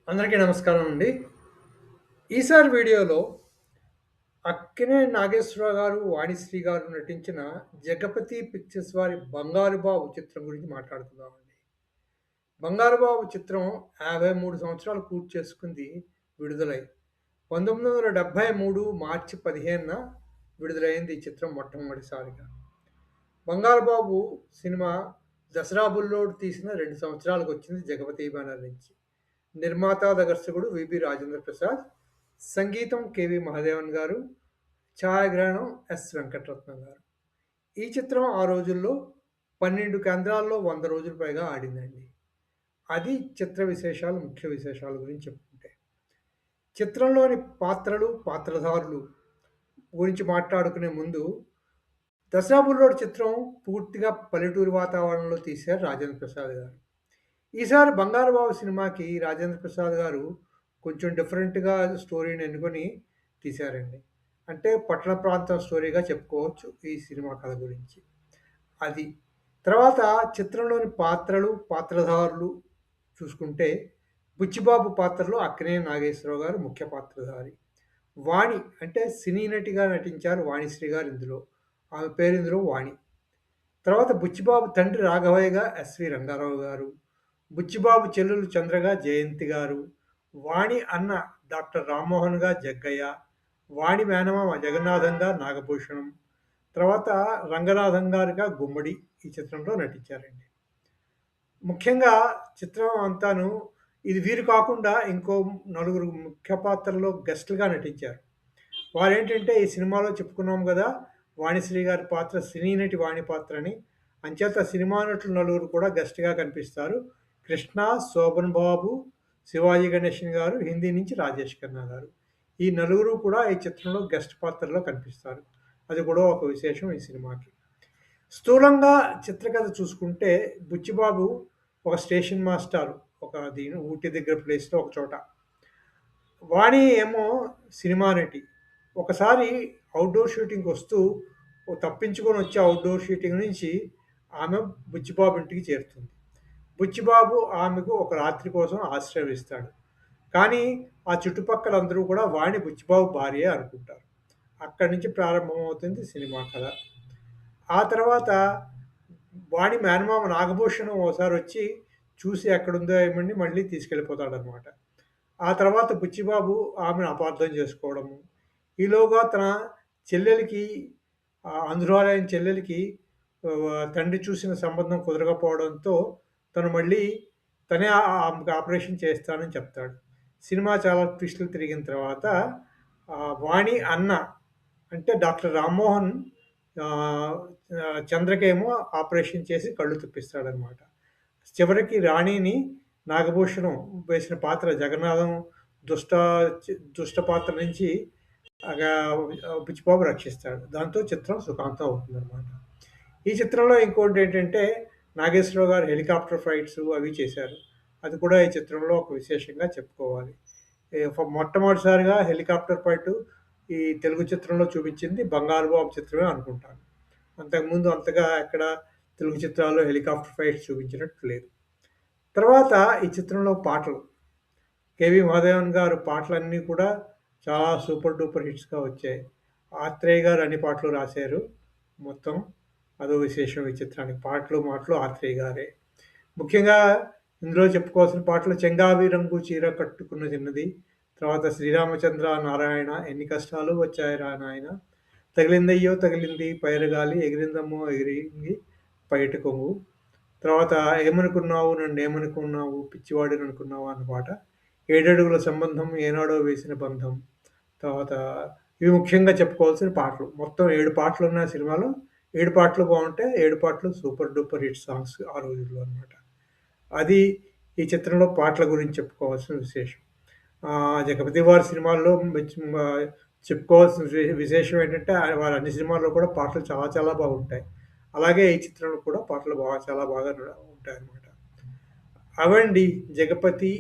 అందరికీ నమస్కారం అండి. ఈసారి వీడియోలో అక్కినేని నాగేశ్వరరావు గారు, వాణిశ్రీ గారు నటించిన 'జగపతి పిక్చర్స్' వారి 'బంగారు బాబు' చిత్రం గురించి మాట్లాడుకుందామండి. 'బంగారు బాబు' చిత్రం 53 సంవత్సరాలు పూర్తి చేసుకుంది విడుదలై. 1973 మార్చి 15న విడుదలైంది ఈ చిత్రం మొట్టమొదటిసారిగా. 'బంగారు బాబు' సినిమా దసరా బుల్లోడు తీసిన 2 సంవత్సరాలకొచ్చింది 'జగపతి' బ్యానర్ నుంచి. నిర్మాత, దర్శకుడు విబి రాజేంద్ర ప్రసాద్, సంగీతం కెవి మహాదేవన్ గారు, ఛాయాగ్రహణం ఎస్ వెంకటరత్నం గారు. ఈ చిత్రం ఆ రోజుల్లో 12 కేంద్రాల్లో 100 రోజులు పైగా ఆడిందండి. అది చిత్ర విశేషాలు, ముఖ్య విశేషాల గురించి చెప్పుకుంటే. చిత్రంలోని పాత్రలు, పాత్రధారులు గురించి మాట్లాడుకునే ముందు 'దసరా బుల్లోడు' చిత్రం పూర్తిగా పల్లెటూరి వాతావరణంలో తీశారు రాజేంద్ర ప్రసాద్ గారు. ఈసారి 'బంగారు బాబు' సినిమాకి రాజేంద్ర ప్రసాద్ గారు కొంచెం డిఫరెంట్‌గా స్టోరీని ఎన్నుకొని తీశారండి. అంటే పట్టణ ప్రాంతం స్టోరీగా చెప్పుకోవచ్చు ఈ సినిమా కథ గురించి. అది. తర్వాత చిత్రంలోని పాత్రలు, పాత్రధారులు చూసుకుంటే బుచ్చిబాబు పాత్రలో అక్కినేని నాగేశ్వరరావు గారు ముఖ్య పాత్రధారి. వాణి అంటే సినీ నటిగా నటించారు వాణిశ్రీ గారు ఇందులో. ఆమె పేరు ఇందులో వాణి. తర్వాత బుచ్చిబాబు తండ్రి రాఘవయ్యగా ఎస్వి రంగారావు గారు, బుచ్చిబాబు చెల్లెలు చంద్రగా జయంతి గారు, వాణి అన్న డాక్టర్ రామ్మోహన్‌గా జగ్గయ్య, వాణి మేనమామ జగన్నాథంగా నాగభూషణం, తర్వాత రంగనాథం గారుగా గుమ్మడి ఈ చిత్రంలో నటించారండి. ముఖ్యంగా చిత్రం అంతాను వీరు కాకుండా ఇంకో నలుగురు ముఖ్య పాత్రల్లో గెస్ట్‌లుగా నటించారు. వారేంటంటే ఈ సినిమాలో చెప్పుకున్నాం గదా! వాణిశ్రీ గారి పాత్ర సినీ నటి వాణి పాత్రని. అంచేత సినిమా నటులు నలుగురు కూడా గెస్ట్‌గా కనిపిస్తారు. కృష్ణ, శోభన్ బాబు, శివాజీ గణేషన్ గారు, హిందీ నుంచి రాజేష్ ఖన్నా గారు. ఈ నలుగురు కూడా ఈ చిత్రంలో గెస్ట్ పాత్రల్లో కనిపిస్తారు. అది కూడా ఒక విశేషం ఈ సినిమాకి. స్థూలంగా చిత్రకథ చూసుకుంటే బుచ్చిబాబు ఒక స్టేషన్ మాస్టారు. ఊటీ దగ్గర ప్లేస్‌లో ఒక చోట. వాణి ఏమో సినిమా నటి. ఒకసారి ఔట్‌డోర్ షూటింగ్‌కొస్తూ తప్పించుకొని వచ్చి ఔట్‌డోర్ షూటింగ్ నుంచి ఆమె బుచ్చిబాబు ఇంటికి చేరుతుంది. బుచ్చిబాబు ఆమెకు ఒక రాత్రి కోసం ఆశ్రయం ఇస్తాడు. కానీ ఆ చుట్టుపక్కలందరూ కూడా వాణి బుచ్చిబాబు భార్యే అనుకుంటారు. అక్కడి నుంచి ప్రారంభమవుతుంది సినిమా కథ. ఆ తర్వాత వాణి మేనమామ నాగభూషణం ఓసారొచ్చి చూసి ఎక్కడుందో ఏమని మళ్ళీ తీసుకెళ్ళిపోతాడనమాట. ఆ తర్వాత బుచ్చిబాబు ఆమెను అపార్థం చేసుకోవడము. ఈలోగా తన చెల్లెలికి అంధురాలైన చెల్లెలికి తండ్రి చూసిన సంబంధం కుదరకపోవడంతో తను మళ్ళీ తనే ఆమెకు ఆపరేషన్ చేస్తానని చెప్తాడు. సినిమా చాలా ట్విస్టులు తిరిగిన తర్వాత వాణి అన్న అంటే డాక్టర్ రామ్మోహన్ ఆహ్, చంద్రకేమో ఆపరేషన్ చేసి కళ్ళు తెప్పిస్తాడనమాట. చివరికి రాణిని నాగభూషణం వేసిన పాత్ర జగన్నాథం దుష్ట దుష్ట పాత్ర నుంచి ఆగా బుచ్చిబాబు రక్షిస్తాడు. దాంతో చిత్రం సుఖాంతం అవుతుందనమాట. ఈ చిత్రంలో ఇంకోటేంటంటే నాగేశ్వరరావు గారు హెలికాప్టర్ ఫైట్స్ అవి చేశారు. అది కూడా ఈ చిత్రంలో ఒక విశేషంగా చెప్పుకోవాలి. మొట్టమొదటిసారిగా హెలికాప్టర్ ఫైటు ఈ తెలుగు చిత్రంలో చూపించింది 'బంగారు బాబు' చిత్రమే అనుకుంటాను. అంతకుముందు అంతగా ఎక్కడ తెలుగు చిత్రాల్లో హెలికాప్టర్ ఫైట్స్ చూపించినట్టు లేదు. తర్వాత ఈ చిత్రంలో పాటలు. కెవి మహాదేవన్ గారు పాటలన్నీ కూడా చాలా సూపర్ డూపర్ హిట్స్‌గా వచ్చాయి. ఆత్రేయ గారు అన్ని పాటలు రాశారు. మొత్తం అదో విశేషం ఈ చిత్రానికి. పాటలు, మాటలు ఆత్రేయ గారే. ముఖ్యంగా ఇందులో చెప్పుకోవాల్సిన పాటలు 'చెంగావి రంగు చీర కట్టుకున్న చిన్నది', తర్వాత 'శ్రీరామచంద్ర నారాయణ', 'ఎన్ని కష్టాలు వచ్చాయిరా నాయన', 'తగిలిందయ్యో తగిలింది పైరగాలి ఎగిరిందమ్మో ఎగిరింది పైట కొంగు', తర్వాత 'ఏమనుకున్నావు నన్నేమనుకున్నావు పిచ్చివాడిననుకున్నావా' అన్న పాట, 'ఏడడుగుల సంబంధం ఏనాడో వేసిన బంధం', తర్వాత ఇవి ముఖ్యంగా చెప్పుకోవాల్సిన పాటలు. మొత్తం 7 పాటలున్నాయి ఆ సినిమాలో. 7 పాటలు బావుంటాయి. 7 పాటలు సూపర్ డూపర్ హిట్ సాంగ్స్ ఆ రోజుల్లో అన్నమాట. అది ఈ చిత్రంలో పాటల గురించి చెప్పుకోవాల్సిన విశేషం. 'జగపతి' వారి సినిమాల్లో చెప్పుకోవాల్సిన విశేషం ఏంటంటే వారి అన్ని సినిమాల్లో కూడా పాటలు చాలా చాలా బాగుంటాయి. అలాగే ఈ చిత్రంలో కూడా పాటలు చాలా బాగా ఉంటాయన్నమాట. అవండి 'జగపతి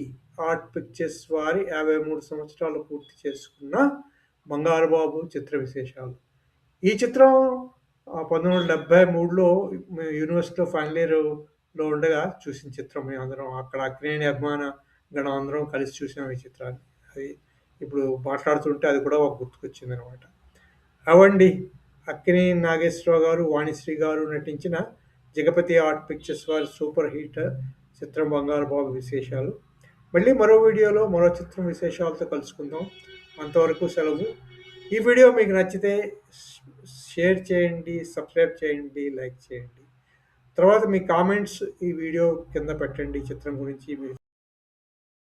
ఆర్ట్ పిక్చర్స్' వారి 53 సంవత్సరాలు పూర్తి చేసుకున్న 'బంగారు బాబు' చిత్ర విశేషాలు. ఈ చిత్రం 1973లో యూనివర్సిటీలో ఫైనల్ ఇయర్‌లో ఉండగా చూసిన చిత్రం మేమందరం. అక్కడ అక్కినేని అభిమాన అందరం కలిసి చూసాం ఈ చిత్రాన్ని. అది ఇప్పుడు మాట్లాడుతుంటే అది కూడా ఒక గుర్తుకొచ్చిందనమాట. అవండి అక్కినేని నాగేశ్వరరావు గారు, వాణిశ్రీ గారు నటించిన 'జగపతి ఆర్ట్ పిక్చర్స్' వారి సూపర్ హిట్ చిత్రం 'బంగారు బాబు' విశేషాలు. మళ్ళీ మరో వీడియోలో మరో చిత్రం విశేషాలతో కలుసుకుందాం. అంతవరకు సెలవు. ఈ వీడియో మీకు నచ్చితే షేర్ చేయండి, సబ్స్క్రైబ్ చేయండి, లైక్ చేయండి. తర్వాత మీ కామెంట్స్ ఈ వీడియో కింద పెట్టండి. ఈ చిత్రం గురించి మీ